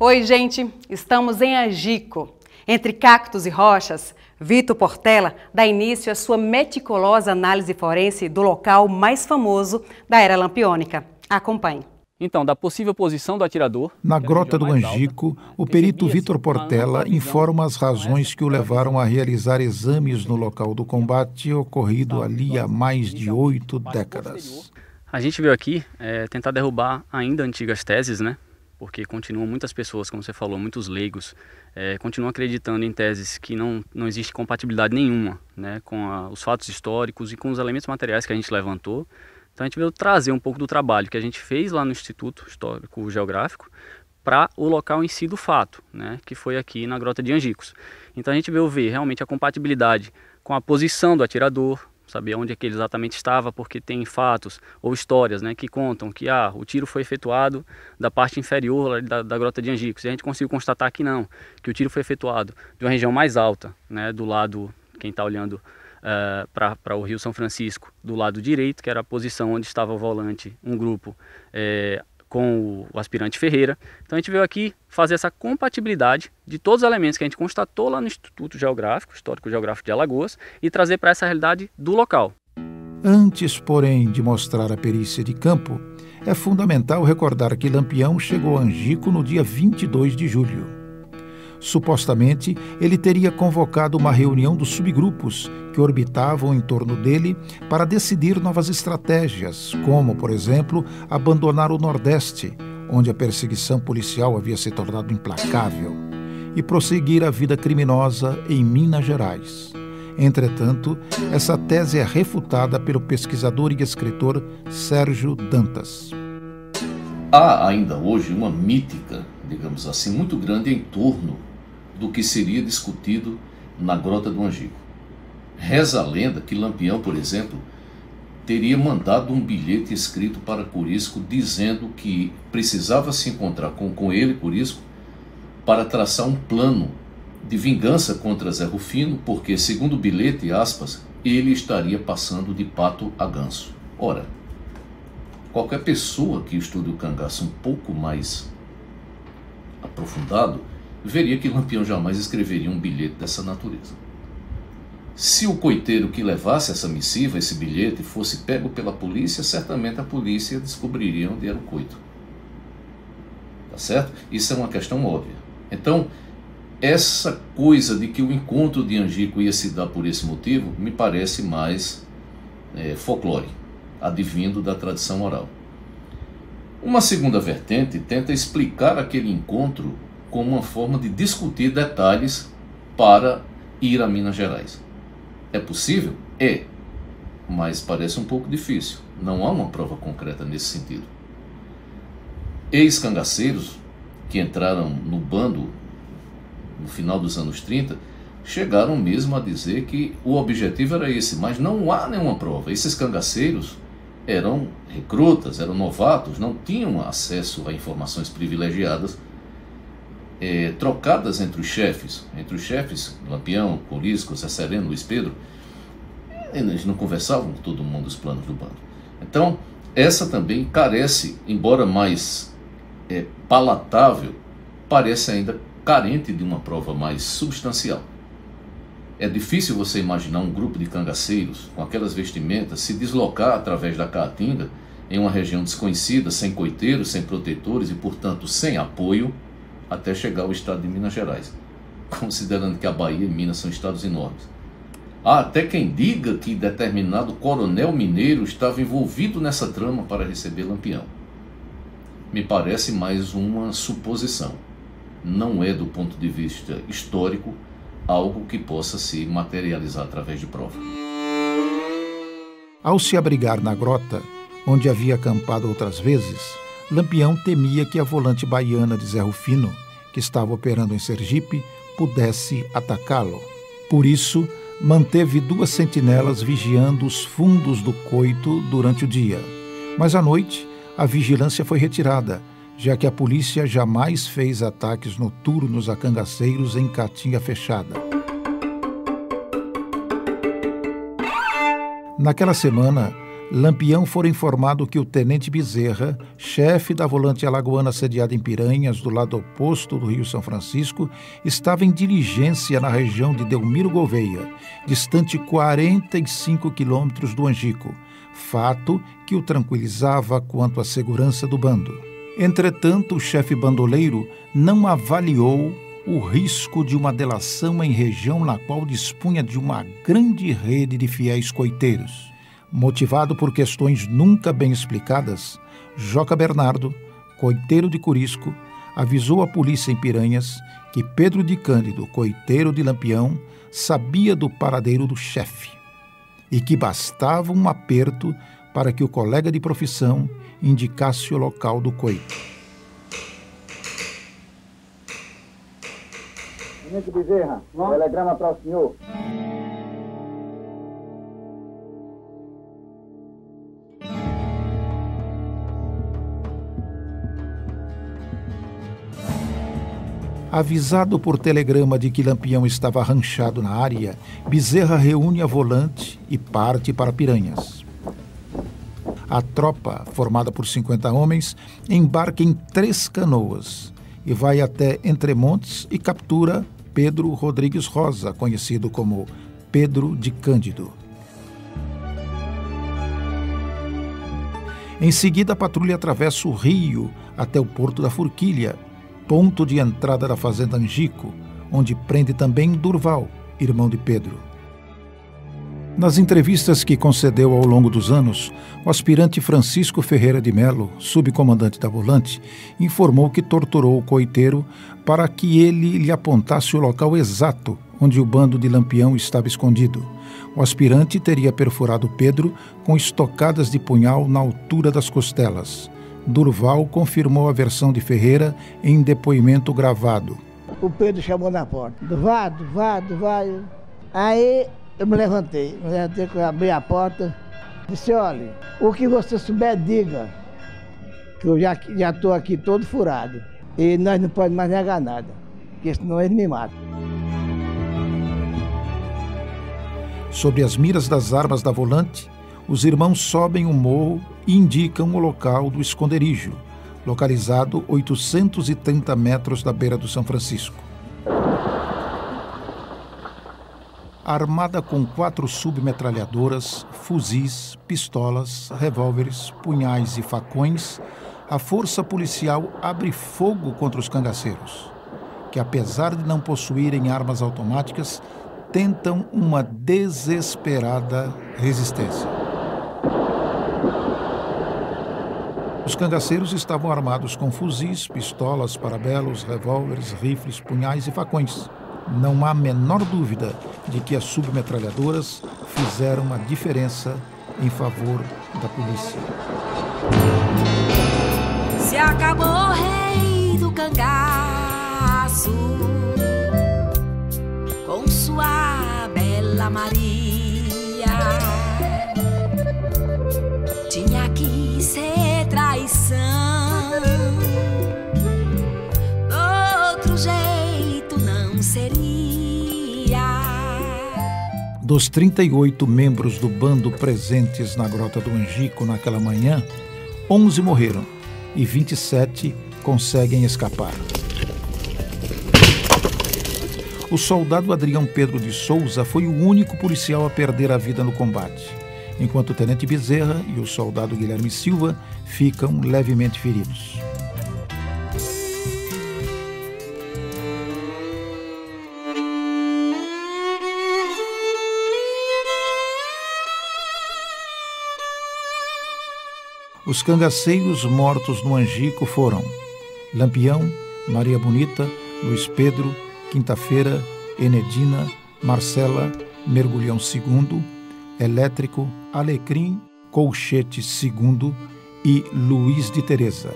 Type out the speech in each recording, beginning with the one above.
Oi, gente! Estamos em Angico. Entre cactos e rochas, Vitor Portela dá início à sua meticulosa análise forense do local mais famoso da era lampiônica. Acompanhe. Então, da possível posição do atirador... Na Grota do Angico, o perito Vitor Portela informa as razões que o levaram a realizar exames no local do combate ocorrido ali há mais de 8 décadas. A gente veio aqui tentar derrubar ainda antigas teses, né? Porque continuam muitas pessoas, como você falou, muitos leigos, continuam acreditando em teses que não existe compatibilidade nenhuma, né, com os fatos históricos e com os elementos materiais que a gente levantou. Então a gente veio trazer um pouco do trabalho que a gente fez lá no Instituto Histórico Geográfico para o local em si do fato, né, que foi aqui na Grota de Angicos. Então a gente veio ver realmente a compatibilidade com a posição do atirador, saber onde é que ele exatamente estava, porque tem fatos ou histórias, né, que contam que o tiro foi efetuado da parte inferior da Grota de Angicos. E a gente conseguiu constatar que não, que o tiro foi efetuado de uma região mais alta, né, do lado, quem está olhando para o Rio São Francisco, do lado direito, que era a posição onde estava o volante, um grupo com o aspirante Ferreira. Então a gente veio aqui fazer essa compatibilidade de todos os elementos que a gente constatou lá no Instituto Geográfico, Histórico Geográfico de Alagoas, e trazer para essa realidade do local. Antes, porém, de mostrar a perícia de campo, é fundamental recordar que Lampião chegou a Angico no dia 22 de julho. Supostamente, ele teria convocado uma reunião dos subgrupos que orbitavam em torno dele para decidir novas estratégias, como, por exemplo, abandonar o Nordeste, onde a perseguição policial havia se tornado implacável, e prosseguir a vida criminosa em Minas Gerais. Entretanto, essa tese é refutada pelo pesquisador e escritor Sérgio Dantas. Há ainda hoje uma mítica, digamos assim, muito grande em torno do que seria discutido na Grota do Angico. Reza a lenda que Lampião, por exemplo, teria mandado um bilhete escrito para Corisco dizendo que precisava se encontrar com ele, Corisco, para traçar um plano de vingança contra Zé Rufino, porque, segundo o bilhete, aspas, ele estaria passando de pato a ganso. Ora, qualquer pessoa que estude o cangaço um pouco mais aprofundado veria que Lampião jamais escreveria um bilhete dessa natureza. Se o coiteiro que levasse essa missiva, esse bilhete, fosse pego pela polícia, certamente a polícia descobriria onde era o coito. Tá certo? Isso é uma questão óbvia. Então, essa coisa de que o encontro de Angico ia se dar por esse motivo, me parece mais folclore, advindo da tradição oral. Uma segunda vertente tenta explicar aquele encontro como uma forma de discutir detalhes para ir a Minas Gerais. É possível? É, mas parece um pouco difícil. Não há uma prova concreta nesse sentido. Ex-cangaceiros que entraram no bando no final dos anos 30 chegaram mesmo a dizer que o objetivo era esse, mas não há nenhuma prova. Esses cangaceiros eram recrutas, eram novatos, não tinham acesso a informações privilegiadas trocadas entre os chefes, Lampião, Corisco, Zé Sereno, Luiz Pedro. Eles não conversavam com todo mundo dos planos do bando. Então, essa também carece, embora mais palatável, parece ainda carente de uma prova mais substancial. É difícil você imaginar um grupo de cangaceiros com aquelas vestimentas se deslocar através da Caatinga em uma região desconhecida, sem coiteiros, sem protetores e, portanto, sem apoio, até chegar ao estado de Minas Gerais, considerando que a Bahia e Minas são estados enormes. Há até quem diga que determinado coronel mineiro estava envolvido nessa trama para receber Lampião. Me parece mais uma suposição. Não é, do ponto de vista histórico, algo que possa se materializar através de prova. Ao se abrigar na grota, onde havia acampado outras vezes, Lampião temia que a volante baiana de Zé Rufino, que estava operando em Sergipe, pudesse atacá-lo. Por isso, manteve 2 sentinelas vigiando os fundos do coito durante o dia. Mas à noite, a vigilância foi retirada, já que a polícia jamais fez ataques noturnos a cangaceiros em Caatinga fechada. Naquela semana, Lampião fora informado que o tenente Bezerra, chefe da volante alagoana sediada em Piranhas, do lado oposto do Rio São Francisco, estava em diligência na região de Delmiro Gouveia, distante 45 quilômetros do Angico, fato que o tranquilizava quanto à segurança do bando. Entretanto, o chefe bandoleiro não avaliou o risco de uma delação em região na qual dispunha de uma grande rede de fiéis coiteiros. Motivado por questões nunca bem explicadas, Joca Bernardo, coiteiro de Corisco, avisou a polícia em Piranhas que Pedro de Cândido, coiteiro de Lampião, sabia do paradeiro do chefe e que bastava um aperto para que o colega de profissão indicasse o local do coito. Tenente Bezerra, telegrama para o senhor. Avisado por telegrama de que Lampião estava ranchado na área, Bezerra reúne a volante e parte para Piranhas. A tropa, formada por 50 homens, embarca em 3 canoas e vai até Entremontes e captura Pedro Rodrigues Rosa, conhecido como Pedro de Cândido. Em seguida, a patrulha atravessa o rio até o Porto da Forquilha, ponto de entrada da fazenda Angico, onde prende também Durval, irmão de Pedro. Nas entrevistas que concedeu ao longo dos anos, o aspirante Francisco Ferreira de Melo, subcomandante da volante, informou que torturou o coiteiro para que ele lhe apontasse o local exato onde o bando de Lampião estava escondido. O aspirante teria perfurado Pedro com estocadas de punhal na altura das costelas. Durval confirmou a versão de Ferreira em depoimento gravado. O Pedro chamou na porta. Durval. Aí eu me levantei, abri a porta, disse, olha, o que você souber, diga, que eu já estou aqui todo furado. E nós não podemos mais negar nada, porque senão eles me matam. Sobre as miras das armas da volante, os irmãos sobem o morro e indicam o local do esconderijo, localizado 830 metros da beira do São Francisco. Armada com 4 submetralhadoras, fuzis, pistolas, revólveres, punhais e facões, a força policial abre fogo contra os cangaceiros, que apesar de não possuírem armas automáticas, tentam uma desesperada resistência. Os cangaceiros estavam armados com fuzis, pistolas, parabelos, revólveres, rifles, punhais e facões. Não há a menor dúvida de que as submetralhadoras fizeram a diferença em favor da polícia. Se acabou o rei do cangaço com sua bela Maria, tinha que ser traição, do outro jeito não seria. Dos 38 membros do bando presentes na Grota do Angico naquela manhã, 11 morreram e 27 conseguem escapar. O soldado Adrião Pedro de Souza foi o único policial a perder a vida no combate, enquanto o tenente Bezerra e o soldado Guilherme Silva ficam levemente feridos. Os cangaceiros mortos no Angico foram Lampião, Maria Bonita, Luiz Pedro, Quinta-feira, Enedina, Marcela, Mergulhão II, Elétrico, Alecrim, Colchete II e Luiz de Teresa.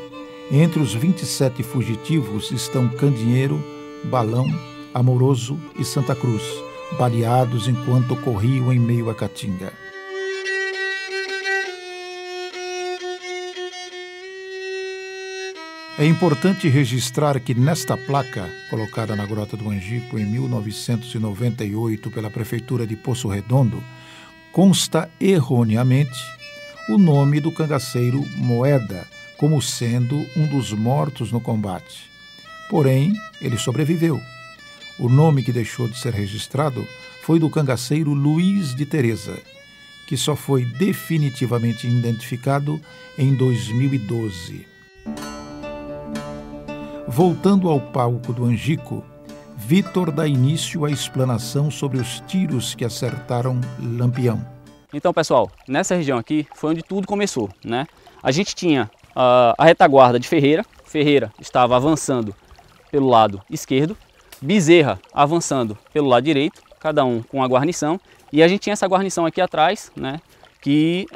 Entre os 27 fugitivos estão Candinheiro, Balão, Amoroso e Santa Cruz, baleados enquanto corriam em meio à Caatinga. É importante registrar que nesta placa, colocada na Grota do Angico em 1998 pela Prefeitura de Poço Redondo, consta erroneamente o nome do cangaceiro Moeda, como sendo um dos mortos no combate. Porém, ele sobreviveu. O nome que deixou de ser registrado foi do cangaceiro Luiz de Teresa, que só foi definitivamente identificado em 2012. Voltando ao palco do Angico, Vitor dá início à explanação sobre os tiros que acertaram Lampião. Então, pessoal, nessa região aqui foi onde tudo começou, né? A gente tinha a retaguarda de Ferreira. Ferreira estava avançando pelo lado esquerdo, Bezerra avançando pelo lado direito, cada um com a guarnição. E a gente tinha essa guarnição aqui atrás, né? Que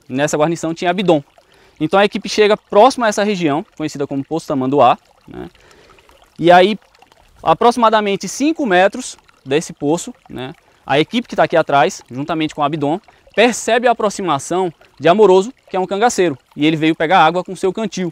nessa guarnição tinha Abidom. Então a equipe chega próximo a essa região, conhecida como Poço Tamanduá, né? E aí, aproximadamente 5 metros desse poço, né? A equipe que está aqui atrás, juntamente com o Abidom, percebe a aproximação de Amoroso, que é um cangaceiro, e ele veio pegar água com seu cantil.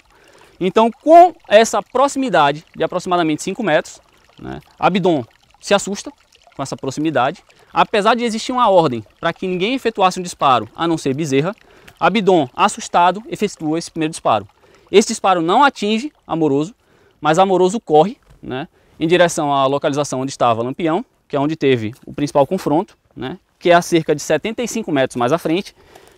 Então, com essa proximidade de aproximadamente 5 metros, né, Abidom se assusta com essa proximidade. Apesar de existir uma ordem para que ninguém efetuasse um disparo, a não ser Bezerra, Abidom, assustado, efetua esse primeiro disparo. Esse disparo não atinge Amoroso, mas Amoroso corre, né, em direção à localização onde estava Lampião, que é onde teve o principal confronto, né, que é a cerca de 75 metros mais à frente,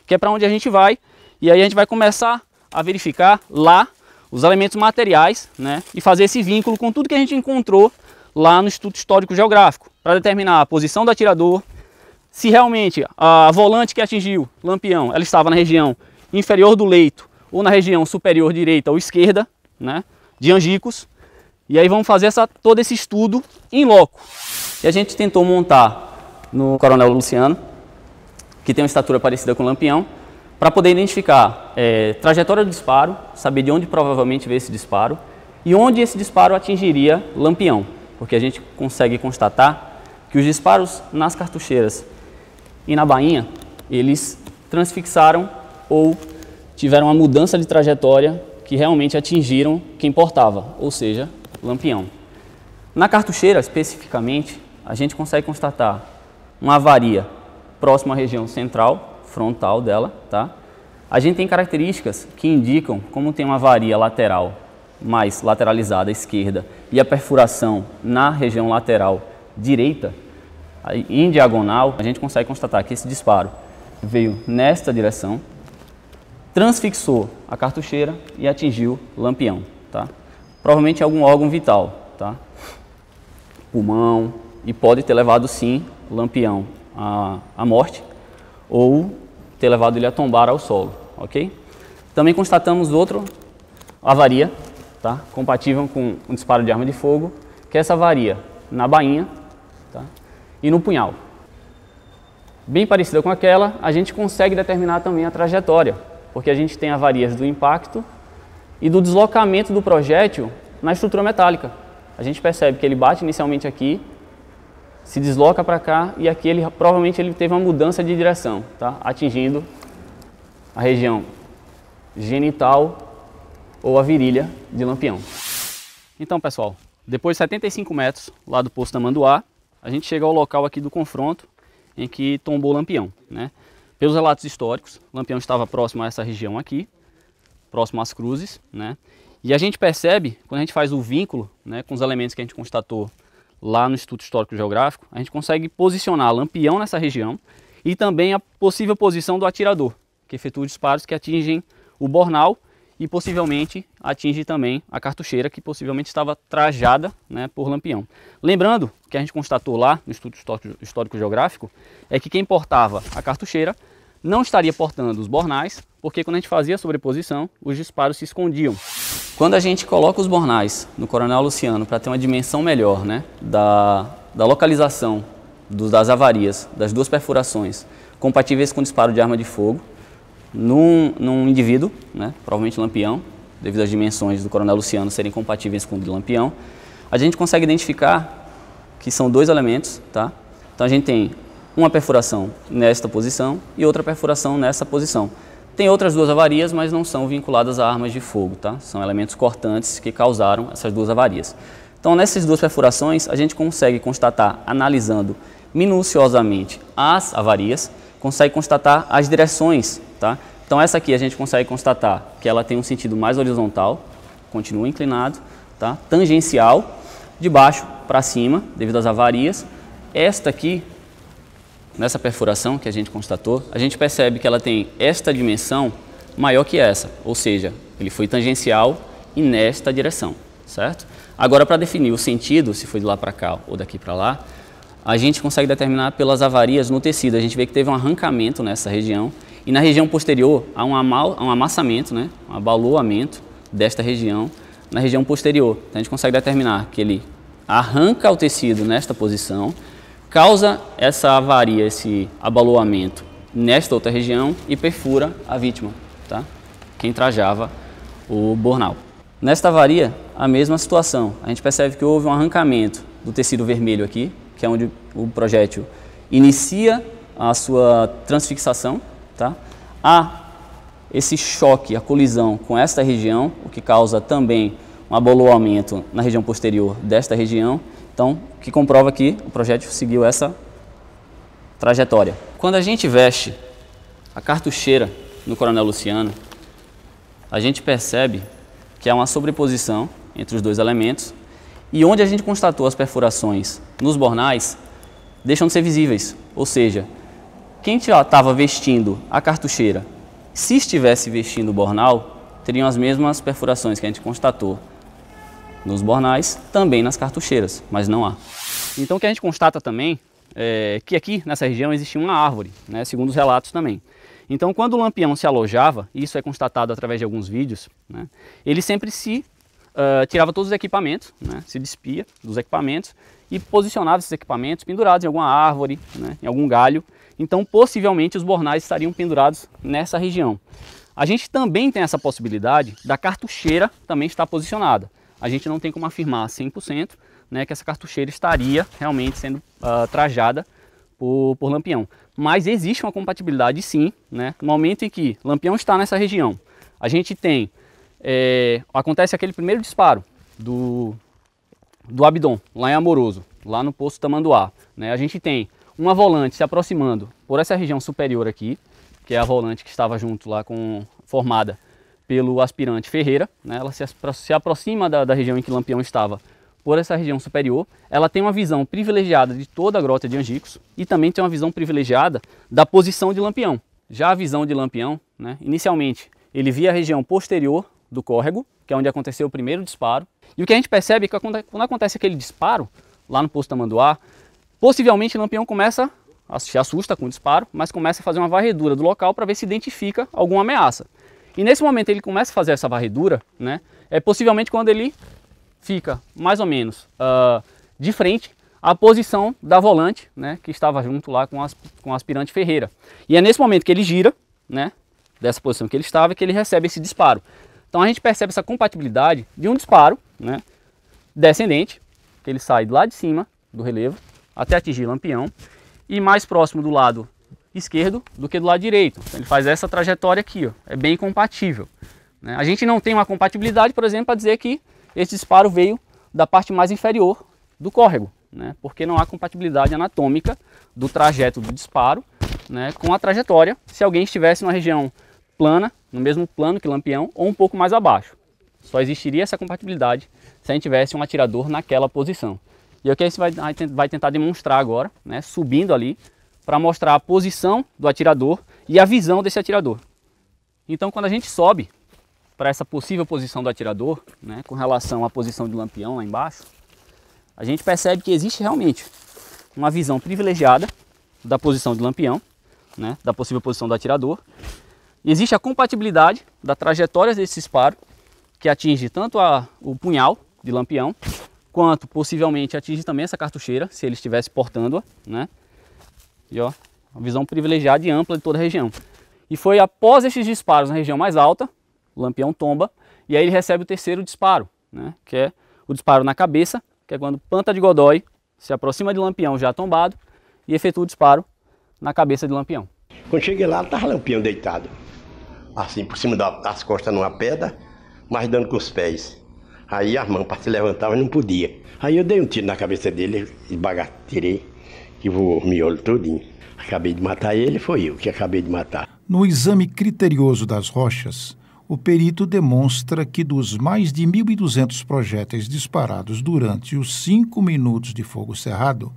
que é para onde a gente vai, e aí a gente vai começar a verificar lá os elementos materiais, né, e fazer esse vínculo com tudo que a gente encontrou lá no Instituto Histórico Geográfico, para determinar a posição do atirador, se realmente a volante que atingiu Lampião, ela estava na região inferior do leito ou na região superior direita ou esquerda, né, de Angicos. E aí vamos fazer todo esse estudo em loco. E a gente tentou montar no Coronel Luciano, que tem uma estatura parecida com o Lampião, para poder identificar trajetória do disparo, saber de onde provavelmente veio esse disparo e onde esse disparo atingiria Lampião, porque a gente consegue constatar que os disparos nas cartucheiras e na bainha, eles transfixaram ou tiveram uma mudança de trajetória que realmente atingiram quem portava, ou seja, Lampião. Na cartucheira, especificamente, a gente consegue constatar uma avaria próxima à região central, frontal dela, tá? A gente tem características que indicam como tem uma avaria lateral mais lateralizada à esquerda e a perfuração na região lateral direita, em diagonal, a gente consegue constatar que esse disparo veio nesta direção, transfixou a cartucheira e atingiu Lampião, tá? Provavelmente algum órgão vital, tá? Pulmão, e pode ter levado sim Lampião à morte ou ter levado ele a tombar ao solo, ok? Também constatamos outra avaria, tá? Compatível com um disparo de arma de fogo, que é essa avaria na bainha, tá? E no punhal. Bem parecida com aquela, a gente consegue determinar também a trajetória, porque a gente tem avarias do impacto e do deslocamento do projétil na estrutura metálica. A gente percebe que ele bate inicialmente aqui, se desloca para cá e aqui provavelmente ele teve uma mudança de direção, tá? Atingindo a região genital ou a virilha de Lampião. Então, pessoal, depois de 75 metros lá do Poço Tamanduá, a gente chega ao local aqui do confronto em que tombou Lampião, né? Pelos relatos históricos, Lampião estava próximo a essa região aqui, próximo às cruzes, né? E a gente percebe, quando a gente faz o vínculo, né, com os elementos que a gente constatou lá no Instituto Histórico Geográfico, a gente consegue posicionar Lampião nessa região e também a possível posição do atirador, que efetua disparos que atingem o bornal e possivelmente atinge também a cartucheira, que possivelmente estava trajada, né, por Lampião. Lembrando que a gente constatou lá no Instituto Histórico Geográfico é que quem portava a cartucheira não estaria portando os bornais, porque quando a gente fazia a sobreposição, os disparos se escondiam. Quando a gente coloca os bornais no Coronel Luciano para ter uma dimensão melhor, né, da localização das avarias, das duas perfurações compatíveis com disparo de arma de fogo, num indivíduo, né, provavelmente Lampião, devido às dimensões do Coronel Luciano serem compatíveis com o de Lampião, a gente consegue identificar que são dois elementos, tá? Então a gente tem uma perfuração nesta posição e outra perfuração nessa posição. Tem outras duas avarias, mas não são vinculadas a armas de fogo, tá? São elementos cortantes que causaram essas duas avarias. Então, nessas duas perfurações, a gente consegue constatar, analisando minuciosamente as avarias, consegue constatar as direções, tá? Então essa aqui a gente consegue constatar que ela tem um sentido mais horizontal, continua inclinado, tá? Tangencial, de baixo para cima, devido às avarias. Esta aqui, nessa perfuração que a gente constatou, a gente percebe que ela tem esta dimensão maior que essa, ou seja, ele foi tangencial e nesta direção, certo? Agora, para definir o sentido, se foi de lá para cá ou daqui para lá, a gente consegue determinar pelas avarias no tecido. A gente vê que teve um arrancamento nessa região e na região posterior há um amassamento, né? Um abaloamento desta região na região posterior. Então, a gente consegue determinar que ele arranca o tecido nesta posição, causa essa avaria, esse abaloamento nesta outra região e perfura a vítima, tá? Quem trajava o bornal. Nesta avaria, a mesma situação. A gente percebe que houve um arrancamento do tecido vermelho aqui, que é onde o projétil inicia a sua transfixação, tá? Há esse choque, a colisão com esta região, o que causa também um abaloamento na região posterior desta região, então, que comprova que o projétil seguiu essa trajetória. Quando a gente veste a cartucheira no Coronel Luciano, a gente percebe que há uma sobreposição entre os dois elementos e onde a gente constatou as perfurações nos bornais deixam de ser visíveis, ou seja, quem estava vestindo a cartucheira, se estivesse vestindo o bornal, teriam as mesmas perfurações que a gente constatou nos bornais, também nas cartucheiras, mas não há. Então o que a gente constata também é que aqui nessa região existia uma árvore, né, segundo os relatos também. Então quando o Lampião se alojava, e isso é constatado através de alguns vídeos, né, ele sempre tirava todos os equipamentos, né, se despia dos equipamentos e posicionava esses equipamentos pendurados em alguma árvore, né, em algum galho. Então possivelmente os bornais estariam pendurados nessa região. A gente também tem essa possibilidade da cartucheira também estar posicionada. A gente não tem como afirmar 100%, né, que essa cartucheira estaria realmente sendo trajada por Lampião. Mas existe uma compatibilidade sim, né? No momento em que Lampião está nessa região, a gente tem, acontece aquele primeiro disparo do Abdon, lá em Amoroso, lá no posto Tamanduá, né? A gente tem uma volante se aproximando por essa região superior aqui, que é a volante que estava junto lá formada pelo aspirante Ferreira, né? Ela se aproxima da região em que Lampião estava por essa região superior. Ela tem uma visão privilegiada de toda a grota de Angicos e também tem uma visão privilegiada da posição de Lampião. Já a visão de Lampião, né? Inicialmente ele via a região posterior do córrego, que é onde aconteceu o primeiro disparo. E o que a gente percebe é que quando acontece aquele disparo lá no posto Tamanduá, possivelmente Lampião se assusta com o disparo, mas começa a fazer uma varredura do local para ver se identifica alguma ameaça. E nesse momento ele começa a fazer essa varredura, né? É possivelmente quando ele fica mais ou menos de frente à posição da volante, né? Que estava junto lá com o aspirante Ferreira. E é nesse momento que ele gira, né? Dessa posição que ele estava, que ele recebe esse disparo. Então a gente percebe essa compatibilidade de um disparo, né? Descendente, que ele sai de lá de cima do relevo até atingir Lampião e mais próximo do lado esquerdo do que do lado direito. Então, ele faz essa trajetória aqui, ó, é bem compatível, né? A gente não tem uma compatibilidade, por exemplo, para dizer que esse disparo veio da parte mais inferior do córrego, né? Porque não há compatibilidade anatômica do trajeto do disparo, né, com a trajetória se alguém estivesse numa região plana, no mesmo plano que Lampião, ou um pouco mais abaixo. Só existiria essa compatibilidade se a gente tivesse um atirador naquela posição. E é o que a gente vai tentar demonstrar agora, né, subindo ali, para mostrar a posição do atirador e a visão desse atirador. Então, quando a gente sobe para essa possível posição do atirador, né, com relação à posição de Lampião lá embaixo, a gente percebe que existe realmente uma visão privilegiada da posição de Lampião, né, da possível posição do atirador. E existe a compatibilidade da trajetória desse disparo, que atinge tanto o punhal de Lampião, quanto possivelmente atinge também essa cartucheira, se ele estivesse portando-a, né? E ó, uma visão privilegiada e ampla de toda a região. E foi após esses disparos na região mais alta, o Lampião tomba, e aí ele recebe o terceiro disparo, né? Que é o disparo na cabeça, que é quando Panta de Godói se aproxima de Lampião já tombado e efetua o disparo na cabeça de Lampião. Quando cheguei lá, estava Lampião deitado, assim, por cima das costas numa pedra, mas dando com os pés. Aí as mãos para se levantar, mas não podia. Aí eu dei um tiro na cabeça dele, tirei, que voou o miolo todinho. Acabei de matar ele, foi eu que acabei de matar. No exame criterioso das rochas, o perito demonstra que dos mais de 1.200 projéteis disparados durante os 5 minutos de fogo cerrado,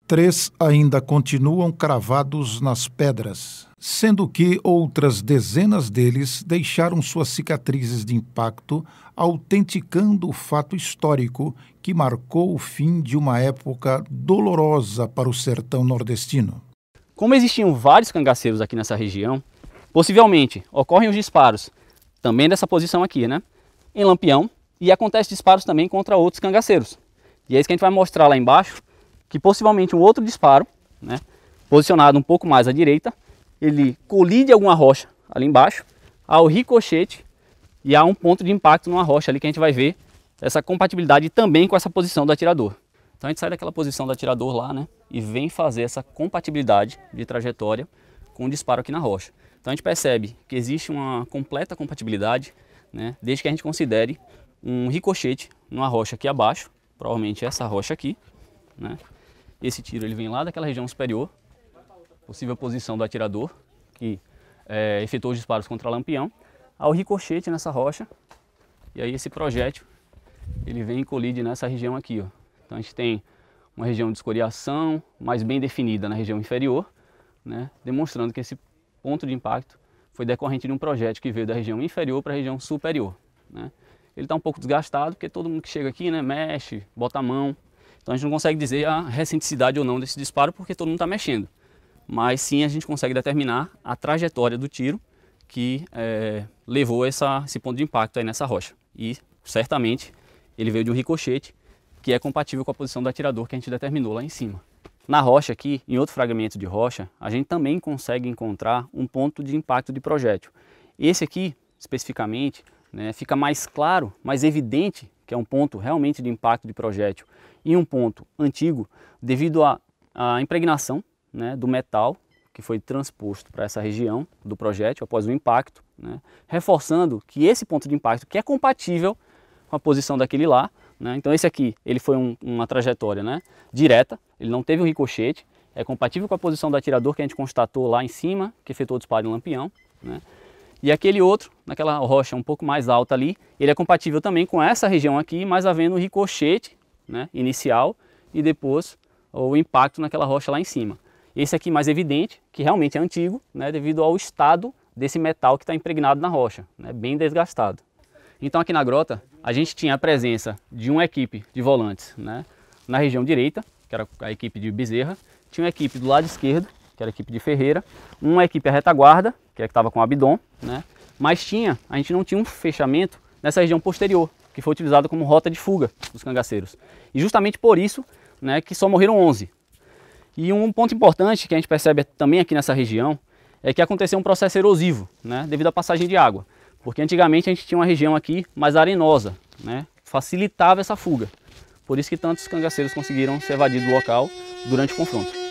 3 ainda continuam cravados nas pedras, sendo que outras dezenas deles deixaram suas cicatrizes de impacto, autenticando o fato histórico que marcou o fim de uma época dolorosa para o sertão nordestino. Como existiam vários cangaceiros aqui nessa região, possivelmente ocorrem os disparos também dessa posição aqui, né, em Lampião, e acontece disparos também contra outros cangaceiros. E é isso que a gente vai mostrar lá embaixo, que possivelmente um outro disparo, né, posicionado um pouco mais à direita, ele colide alguma rocha ali embaixo, há o ricochete e há um ponto de impacto numa rocha ali que a gente vai ver essa compatibilidade também com essa posição do atirador. Então a gente sai daquela posição do atirador lá, né, e vem fazer essa compatibilidade de trajetória com o disparo aqui na rocha. Então a gente percebe que existe uma completa compatibilidade, né, desde que a gente considere um ricochete numa rocha aqui abaixo, provavelmente essa rocha aqui, né. Esse tiro ele vem lá daquela região superior, possível posição do atirador, que efetuou os disparos contra Lampião, ao ricochete nessa rocha, e aí esse projétil ele vem e colide nessa região aqui, ó. Então a gente tem uma região de escoriação mais bem definida na região inferior, né, demonstrando que esse ponto de impacto foi decorrente de um projétil que veio da região inferior para a região superior, né. Ele está um pouco desgastado, porque todo mundo que chega aqui, né, mexe, bota a mão. Então a gente não consegue dizer a recenticidade ou não desse disparo porque todo mundo está mexendo. Mas sim a gente consegue determinar a trajetória do tiro que levou esse ponto de impacto aí nessa rocha. E certamente ele veio de um ricochete que é compatível com a posição do atirador que a gente determinou lá em cima. Na rocha aqui, em outro fragmento de rocha, a gente também consegue encontrar um ponto de impacto de projétil. Esse aqui, especificamente, né, fica mais claro, mais evidente que é um ponto realmente de impacto de projétil e um ponto antigo devido à impregnação, né, do metal que foi transposto para essa região do projétil após o impacto, né, reforçando que esse ponto de impacto que é compatível com a posição daquele lá, né, então esse aqui ele foi uma trajetória, né, direta, ele não teve um ricochete, é compatível com a posição do atirador que a gente constatou lá em cima, que efetuou o disparo em Lampião, né. E aquele outro, naquela rocha um pouco mais alta ali, ele é compatível também com essa região aqui, mas havendo o ricochete, né, inicial e depois o impacto naquela rocha lá em cima. Esse aqui mais evidente, que realmente é antigo, né, devido ao estado desse metal que está impregnado na rocha, né, bem desgastado. Então aqui na grota a gente tinha a presença de uma equipe de volantes, né, na região direita, que era a equipe de Bezerra, tinha uma equipe do lado esquerdo, que era a equipe de Ferreira, uma equipe a retaguarda, que estava com o Abdon, né? Mas a gente não tinha um fechamento nessa região posterior, que foi utilizado como rota de fuga dos cangaceiros. E justamente por isso, né, que só morreram 11. E um ponto importante que a gente percebe também aqui nessa região é que aconteceu um processo erosivo, né, devido à passagem de água. Porque antigamente a gente tinha uma região aqui mais arenosa, né, facilitava essa fuga. Por isso que tantos cangaceiros conseguiram se evadir do local durante o confronto.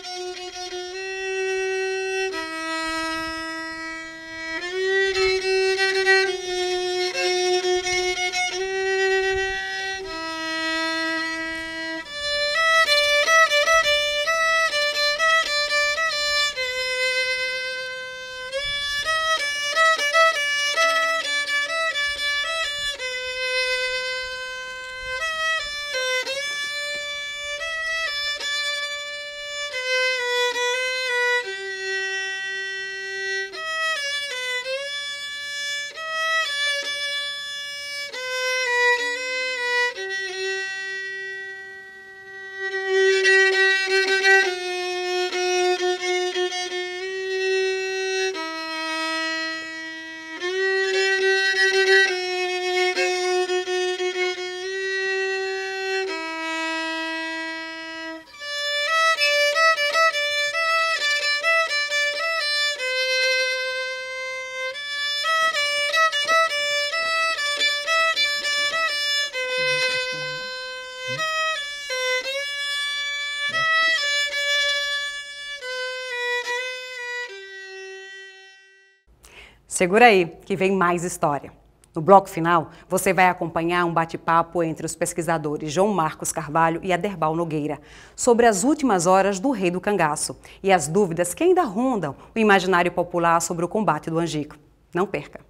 Segura aí, que vem mais história. No bloco final, você vai acompanhar um bate-papo entre os pesquisadores João Marcos Carvalho e Aderbal Nogueira sobre as últimas horas do Rei do Cangaço e as dúvidas que ainda rondam o imaginário popular sobre o combate do angico. Não perca!